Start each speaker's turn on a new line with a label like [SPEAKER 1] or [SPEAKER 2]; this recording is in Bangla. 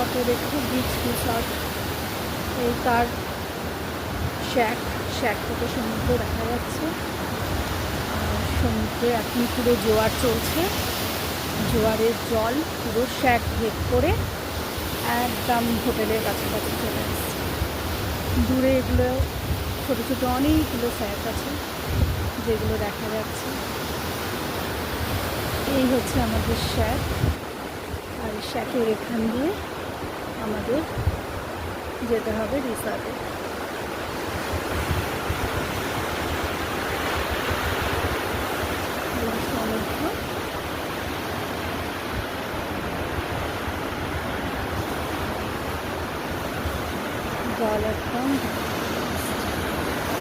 [SPEAKER 1] রিসর্টে দেখো, বিচ রিসর্ট। এই তার শ্যাক থেকে সমুদ্র দেখা যাচ্ছে। আর সমুদ্রে এখন পুরো জোয়ার চলছে, জোয়ারের জল পুরো শ্যাক ভেদ করে একদম হোটেলের কাছাকাছি চলে আসছে। দূরে এগুলো ছোটো ছোটো অনেকগুলো শ্যাক আছে যেগুলো দেখা যাচ্ছে। এই হচ্ছে আমাদের শ্যাক, আর শ্যাকের এখান দিয়ে আমাদের যেতে হবে রিসর্টে। সমুদ্র, জল একদম